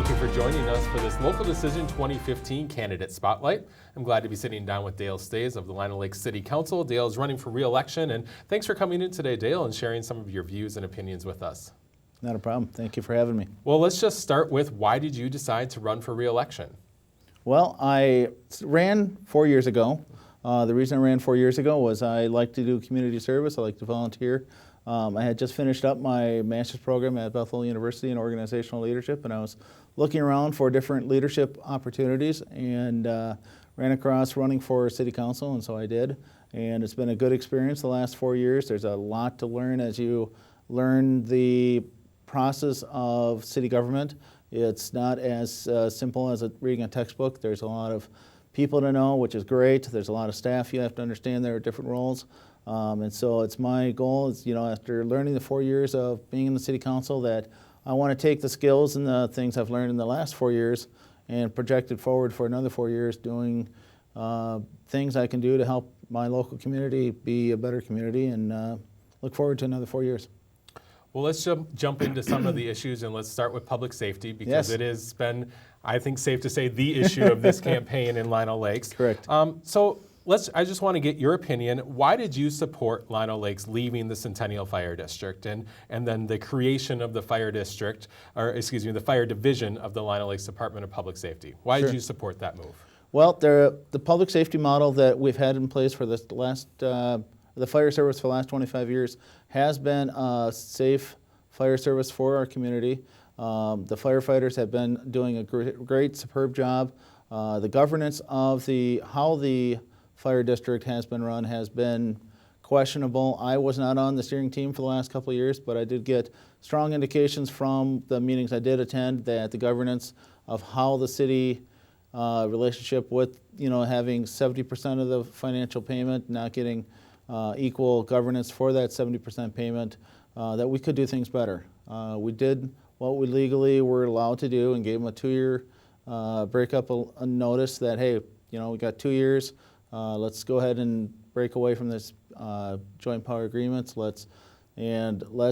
Thank you for joining us for this Local Decision 2015 Candidate Spotlight. I'm glad to be sitting down with Dale Stoesz of the Lino Lakes City Council. Dale is running for re-election, and thanks for coming in today, Dale, and sharing some of your views and opinions with us. Not a problem. Thank you for having me. Well, let's just start with, why did you decide to run for re-election? Well, I ran 4 years ago. The reason I ran 4 years ago was I like to do community service. I like to volunteer. I had just finished up my master's program at Bethel University in organizational leadership, and I was looking around for different leadership opportunities and ran across running for city council, and so I did. And it's been a good experience the last 4 years. There's a lot to learn as you learn the process of city government. It's not as simple as reading a textbook. There's a lot of people to know, which is great. There's a lot of staff you have to understand. There are different roles. And so it's my goal is, after learning the 4 years of being in the city council, that I want to take the skills and the things I've learned in the last 4 years and project it forward for another 4 years, doing things I can do to help my local community be a better community, and look forward to another 4 years. Well, let's jump into some of the issues, and let's start with public safety, because It has been, I think, safe to say, the issue of this campaign in Lino Lakes. Correct. I just want to get your opinion. Why did you support Lino Lakes leaving the Centennial Fire District and then the creation of the fire district, the fire division of the Lino Lakes Department of Public Safety? Why did you support that move? Well, the public safety model that we've had in place for the fire service for the last 25 years has been a safe fire service for our community. The firefighters have been doing a great, superb job. The governance of how the fire district has been run has been questionable. I was not on the steering team for the last couple of years, but I did get strong indications from the meetings I did attend that the governance of how the city relationship with, having 70% of the financial payment, not getting equal governance for that 70% payment, that we could do things better. We did what we legally were allowed to do and gave them a 2-year breakup a notice that, hey, we got 2 years. Let's go ahead and break away from this joint power agreements. Let's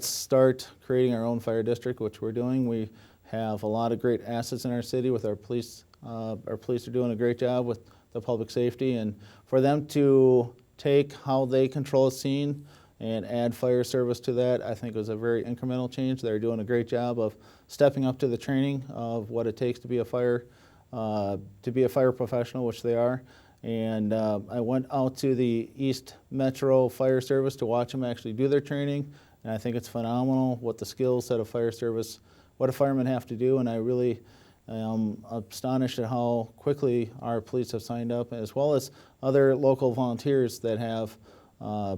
start creating our own fire district, which we're doing. We have a lot of great assets in our city with our police. Our police are doing a great job with the public safety, and for them to take how they control a scene and add fire service to that, I think was a very incremental change. They're doing a great job of stepping up to the training of what it takes to be a fire professional, which they are. And I went out to the East Metro Fire Service to watch them actually do their training, and I think it's phenomenal what the skills that what a fireman have to do, and I really am astonished at how quickly our police have signed up, as well as other local volunteers that have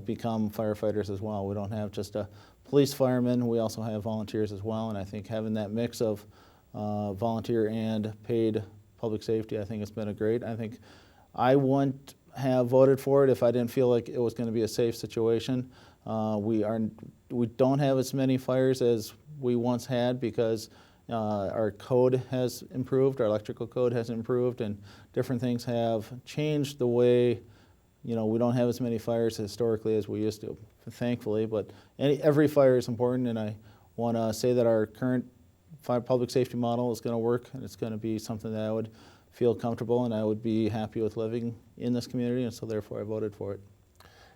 become firefighters as well. We don't have just a police fireman, we also have volunteers as well, and I think having that mix of volunteer and paid public safety, I think it's been I think I wouldn't have voted for it if I didn't feel like it was going to be a safe situation. We don't have as many fires as we once had because our code has improved, our electrical code has improved, and different things have changed the way, we don't have as many fires historically as we used to, thankfully, but every fire is important, and I want to say that our current public safety model is going to work, and it's going to be something that I would feel comfortable and I would be happy with living in this community, and so therefore I voted for it.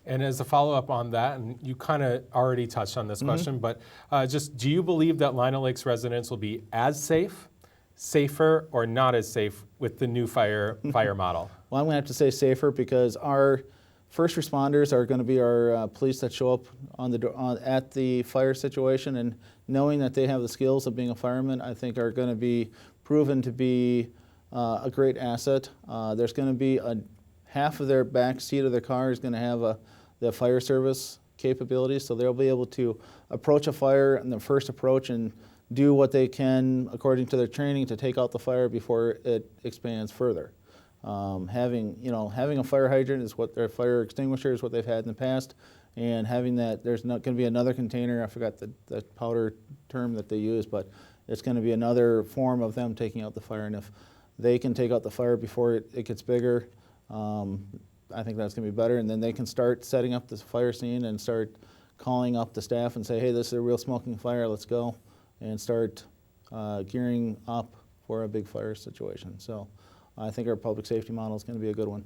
And as a follow-up on that, and you kind of already touched on this question, but do you believe that Lino Lakes residents will be as safe, safer, or not as safe with the new fire model? Well, I'm going to have to say safer, because our first responders are going to be our police that show up at the fire situation, and knowing that they have the skills of being a fireman, I think are going to be proven to be a great asset. There's going to be half of their back seat of their car is going to have the fire service capabilities, so they'll be able to approach a fire in the first approach and do what they can according to their training to take out the fire before it expands further. Having a fire hydrant is what their fire extinguisher is what they've had in the past, and having that, there's not going to be another container. I forgot the powder term that they use, but it's going to be another form of them taking out the fire, and if they can take out the fire before it gets bigger, I think that's going to be better, and then they can start setting up this fire scene and start calling up the staff and say, hey, this is a real smoking fire, let's go, and start gearing up for a big fire situation. So I think our public safety model is going to be a good one.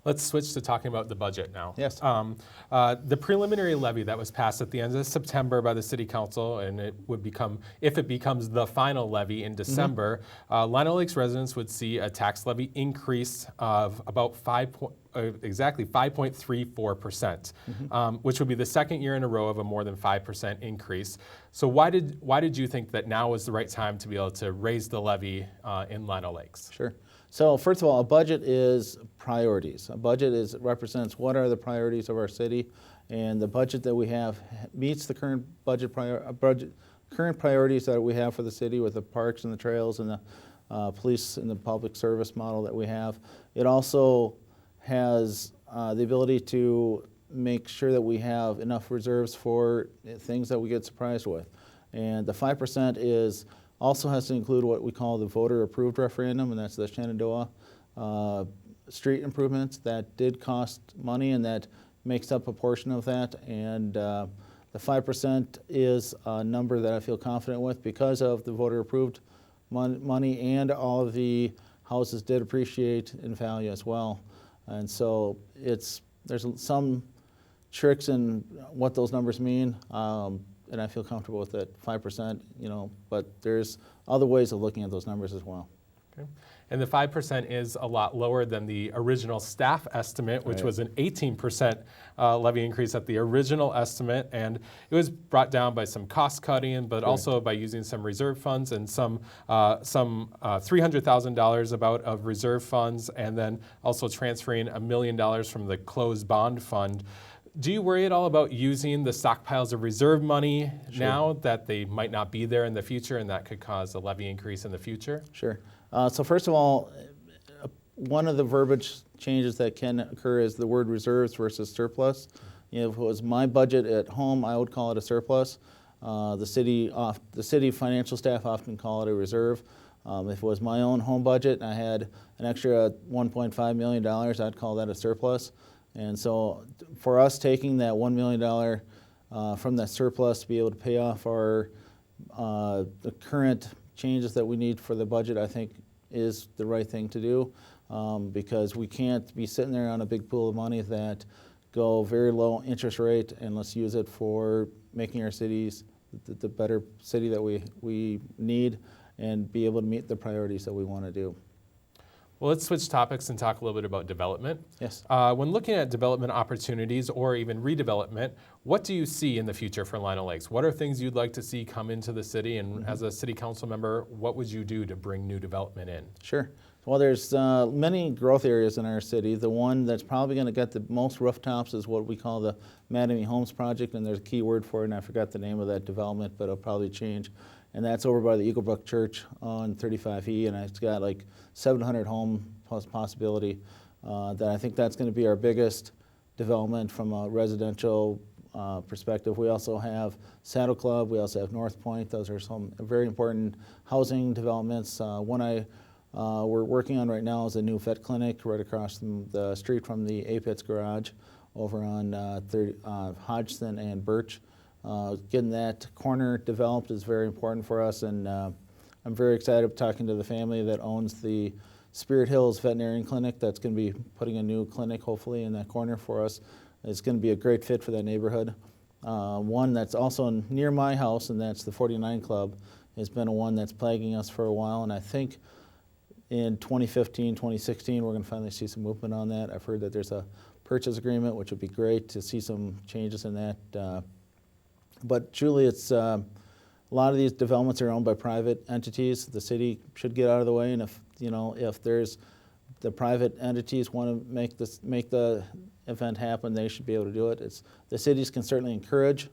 Let's switch to talking about the budget now. Yes. The preliminary levy that was passed at the end of September by the City Council, and it would become, if it becomes the final levy in December, Lino Lakes residents would see a tax levy increase of about exactly 5.34%, which would be the second year in a row of a more than 5% increase. So why did you think that now was the right time to be able to raise the levy in Lino Lakes? Sure. So first of all, a budget is priorities. A budget represents what are the priorities of our city, and the budget that we have meets the current current priorities that we have for the city with the parks and the trails and the police and the public service model that we have. It also has the ability to make sure that we have enough reserves for things that we get surprised with. And the 5% also has to include what we call the voter-approved referendum, and that's the Shenandoah street improvements that did cost money, and that makes up a portion of that. And the 5% is a number that I feel confident with because of the voter-approved money, and all of the houses did appreciate in value as well. And so there's some tricks in what those numbers mean. And I feel comfortable with that 5%, but there's other ways of looking at those numbers as well. Okay. And the 5% is a lot lower than the original staff estimate, which was an 18% levy increase at the original estimate. And it was brought down by some cost cutting, but also by using some reserve funds and some $300,000 about of reserve funds, and then also transferring $1 million from the closed bond fund. Do you worry at all about using the stockpiles of reserve money now that they might not be there in the future, and that could cause a levy increase in the future? Sure. So first of all, one of the verbiage changes that can occur is the word reserves versus surplus. If it was my budget at home, I would call it a surplus. The city financial staff often call it a reserve. If it was my own home budget and I had an extra $1.5 million, I'd call that a surplus. And so for us, taking that $1 million from that surplus to be able to pay off the current changes that we need for the budget, I think is the right thing to do, because we can't be sitting there on a big pool of money that go very low interest rate, and let's use it for making our cities the better city that we need, and be able to meet the priorities that we want to do. Well, let's switch topics and talk a little bit about development. Yes. When looking at development opportunities or even redevelopment, what do you see in the future for Lino Lakes? What are things you'd like to see come into the city? And as a city council member, what would you do to bring new development in? Sure. Well, there's many growth areas in our city. The one that's probably going to get the most rooftops is what we call the Madame Homes project, and there's a key word for it, and I forgot the name of that development, but it'll probably change. And that's over by the Eagle Brook Church on 35E, and it's got like 700 home plus possibility. That I think that's going to be our biggest development from a residential perspective. We also have Saddle Club, we also have North Point. Those are some very important housing developments. One we're working on right now is a new vet clinic right across the street from the Apitz garage over on Hodgson and Birch. Getting that corner developed is very important for us, and I'm very excited talking to the family that owns the Spirit Hills Veterinarian Clinic that's going to be putting a new clinic hopefully in that corner for us. It's going to be a great fit for that neighborhood. One that's also near my house, and that's the 49 Club, has been one that's plaguing us for a while, and I think in 2015, 2016, we're going to finally see some movement on that. I've heard that there's a purchase agreement, which would be great to see some changes in that. But truly, it's a lot of these developments are owned by private entities. The city should get out of the way, and if there's the private entities want to make the event happen, they should be able to do it. The cities can certainly encourage,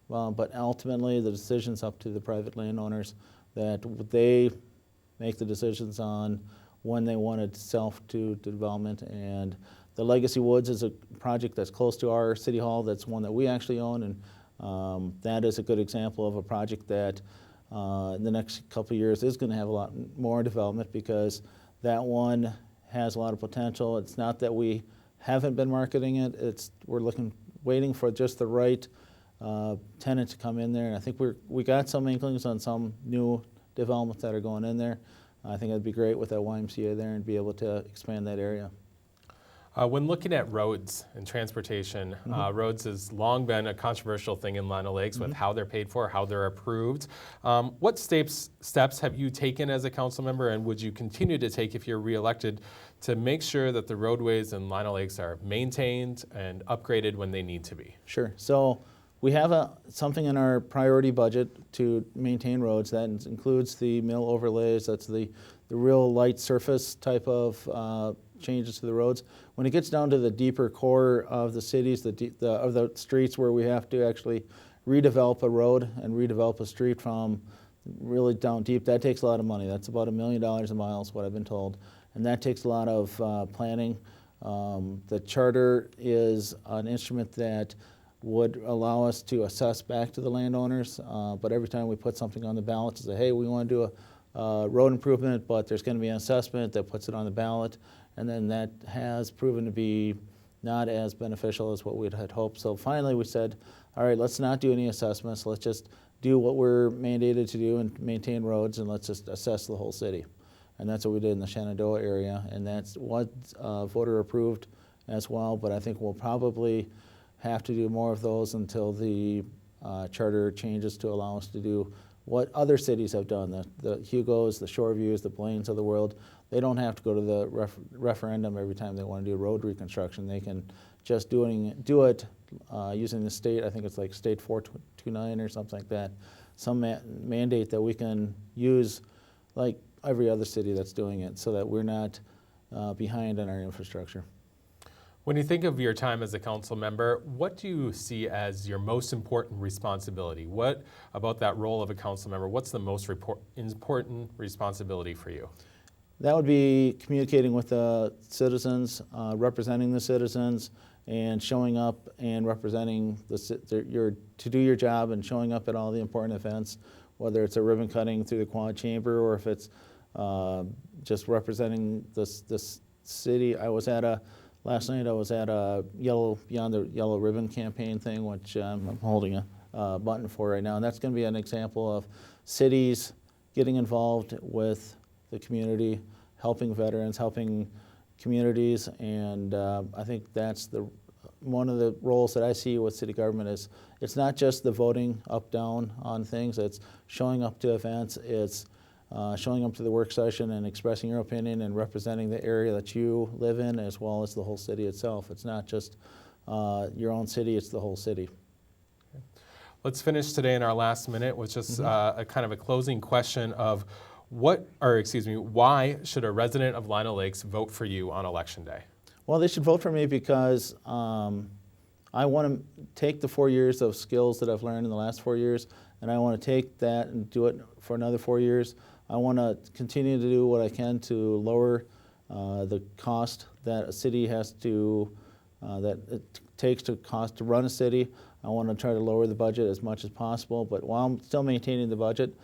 but ultimately the decision's up to the private landowners, that they make the decisions on when they want to sell to development. And the Legacy Woods is a project that's close to our city hall. That's one that we actually own, and that is a good example of a project that in the next couple of years is going to have a lot more development, because that one has a lot of potential. It's not that we haven't been marketing it. We're waiting for just the right tenant to come in there. And I think we got some inklings on some new developments that are going in there. I think it'd be great with that YMCA there and be able to expand that area. When looking at roads and transportation, roads has long been a controversial thing in Lino Lakes with how they're paid for, how they're approved. What steps have you taken as a council member, and would you continue to take if you're reelected to make sure that the roadways in Lino Lakes are maintained and upgraded when they need to be? Sure. So we have something in our priority budget to maintain roads. That includes the mill overlays. That's the real light surface type of changes to the roads. When it gets down to the deeper core of the cities, of the streets where we have to actually redevelop a road and redevelop a street from really down deep, that takes a lot of money. That's about $1 million a mile is what I've been told. And that takes a lot of planning. The charter is an instrument that would allow us to assess back to the landowners, but every time we put something on the ballot to say, hey, we want to do a road improvement, but there's going to be an assessment that puts it on the ballot, and then that has proven to be not as beneficial as what we had hoped. So finally we said, all right, let's not do any assessments. Let's just do what we're mandated to do and maintain roads, and let's just assess the whole city. And that's what we did in the Shenandoah area, and that's what voter approved as well, but I think we'll probably have to do more of those until the charter changes to allow us to do what other cities have done. The Hugos, the Shoreviews, the Blaines of the world, they don't have to go to the referendum every time they want to do road reconstruction. They can just do it using the state, I think it's like state 429 or something like that, some mandate that we can use like every other city that's doing it so that we're not behind on our infrastructure. When you think of your time as a council member, what do you see as your most important responsibility? What about that role of a council member, what's the most important responsibility for you? That would be communicating with the citizens, representing the citizens, and showing up and representing to do your job and showing up at all the important events, whether it's a ribbon cutting through the Quad Chamber or if it's just representing this city. Last night I was at a Beyond the Yellow Ribbon campaign thing, which I'm holding a button for right now. And that's going to be an example of cities getting involved with the community, helping veterans, helping communities. And I think that's one of the roles that I see with city government is it's not just the voting up, down on things. It's showing up to events. It's showing up to the work session and expressing your opinion and representing the area that you live in as well as the whole city itself. It's not just your own city, it's the whole city. Okay. Let's finish today in our last minute with just a kind of a closing question of why should a resident of Lino Lakes vote for you on Election Day? Well, they should vote for me because I want to take the 4 years of skills that I've learned in the last 4 years, and I want to take that and do it for another 4 years. I want to continue to do what I can to lower the cost that a city has to, that it takes to run a city. I want to try to lower the budget as much as possible, but while I'm still maintaining the budget.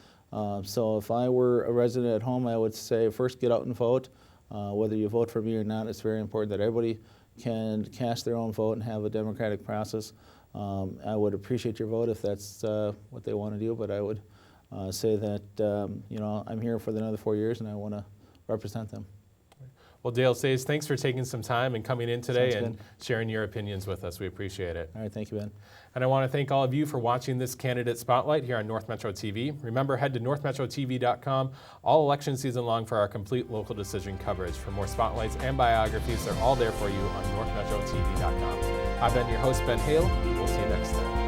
So if I were a resident at home, I would say first get out and vote. Whether you vote for me or not, it's very important that everybody can cast their own vote and have a democratic process. I would appreciate your vote if that's what they want to do, but I would say that I'm here for another 4 years and I want to represent them. Well, Dale Stoesz, thanks for taking some time and coming in today and sharing your opinions with us. We appreciate it. All right, thank you, Ben. And I want to thank all of you for watching this Candidate Spotlight here on North Metro TV. Remember, head to northmetrotv.com all election season long for our complete local decision coverage. For more spotlights and biographies, they're all there for you on northmetrotv.com. I've been your host, Ben Hale. We'll see you next time.